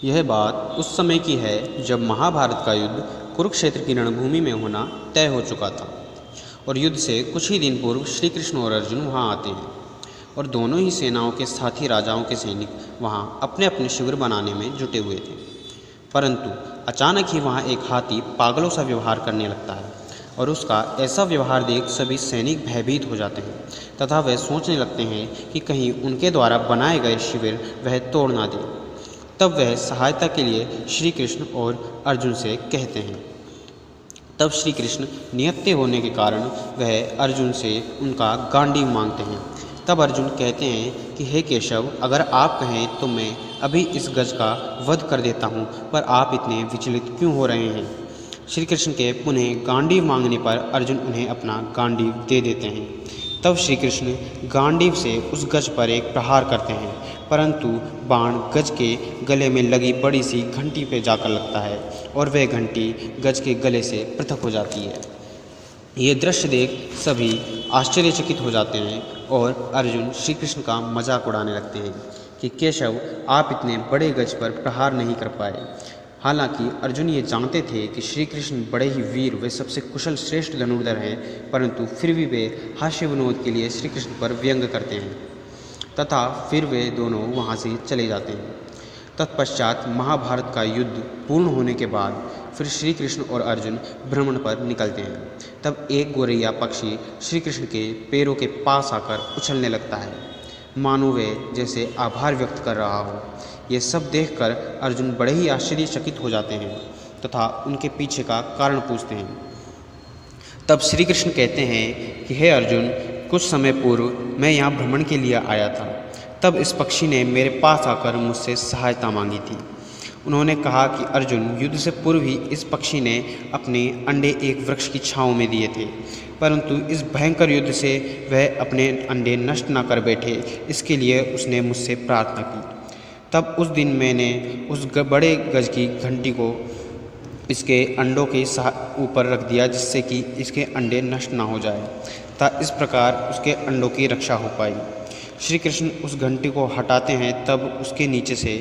यह बात उस समय की है जब महाभारत का युद्ध कुरुक्षेत्र की रणभूमि में होना तय हो चुका था और युद्ध से कुछ ही दिन पूर्व श्री कृष्ण और अर्जुन वहां आते हैं और दोनों ही सेनाओं के साथी राजाओं के सैनिक वहां अपने अपने शिविर बनाने में जुटे हुए थे। परंतु अचानक ही वहां एक हाथी पागलों सा व्यवहार करने लगता है और उसका ऐसा व्यवहार देख सभी सैनिक भयभीत हो जाते हैं तथा वह सोचने लगते हैं कि कहीं उनके द्वारा बनाए गए शिविर वह तोड़ ना दे। तब वह सहायता के लिए श्री कृष्ण और अर्जुन से कहते हैं। तब श्री कृष्ण नियत्ते होने के कारण वह अर्जुन से उनका गांडीव मांगते हैं। तब अर्जुन कहते हैं कि हे केशव, अगर आप कहें तो मैं अभी इस गज का वध कर देता हूँ, पर आप इतने विचलित क्यों हो रहे हैं। श्री कृष्ण के पुनः गांडीव मांगने पर अर्जुन उन्हें अपना गांडीव दे देते हैं। तब श्री कृष्ण गांडीव से उस गज पर एक प्रहार करते हैं, परंतु बाण गज के गले में लगी बड़ी सी घंटी पे जाकर लगता है और वह घंटी गज के गले से पृथक हो जाती है। ये दृश्य देख सभी आश्चर्यचकित हो जाते हैं और अर्जुन श्री कृष्ण का मजाक उड़ाने लगते हैं कि केशव, आप इतने बड़े गज पर प्रहार नहीं कर पाए। हालांकि अर्जुन ये जानते थे कि श्री कृष्ण बड़े ही वीर वे सबसे कुशल श्रेष्ठ धनुर्धर हैं, परंतु फिर भी वे हास्य विनोद के लिए श्री कृष्ण पर व्यंग करते हैं तथा फिर वे दोनों वहाँ से चले जाते हैं। तत्पश्चात महाभारत का युद्ध पूर्ण होने के बाद फिर श्री कृष्ण और अर्जुन भ्रमण पर निकलते हैं। तब एक गोरैया पक्षी श्री कृष्ण के पैरों के पास आकर उछलने लगता है, मानो वे जैसे आभार व्यक्त कर रहा हो। ये सब देखकर अर्जुन बड़े ही आश्चर्यचकित हो जाते हैं तथा उनके पीछे का कारण पूछते हैं। तब श्री कृष्ण कहते हैं कि हे अर्जुन, कुछ समय पूर्व मैं यहाँ भ्रमण के लिए आया था। तब इस पक्षी ने मेरे पास आकर मुझसे सहायता मांगी थी। उन्होंने कहा कि अर्जुन, युद्ध से पूर्व ही इस पक्षी ने अपने अंडे एक वृक्ष की छाँव में दिए थे, परंतु इस भयंकर युद्ध से वह अपने अंडे नष्ट न कर बैठे, इसके लिए उसने मुझसे प्रार्थना की। तब उस दिन मैंने उस बड़े गज की घंटी को इसके अंडों के ऊपर रख दिया, जिससे कि इसके अंडे नष्ट ना हो जाए, तथा इस प्रकार उसके अंडों की रक्षा हो पाई। श्री कृष्ण उस घंटी को हटाते हैं, तब उसके नीचे से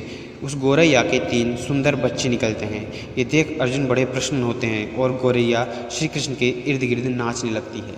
उस गोरैया के 3 सुंदर बच्चे निकलते हैं। ये देख अर्जुन बड़े प्रसन्न होते हैं और गोरैया श्री कृष्ण के इर्द गिर्द नाचने लगती है।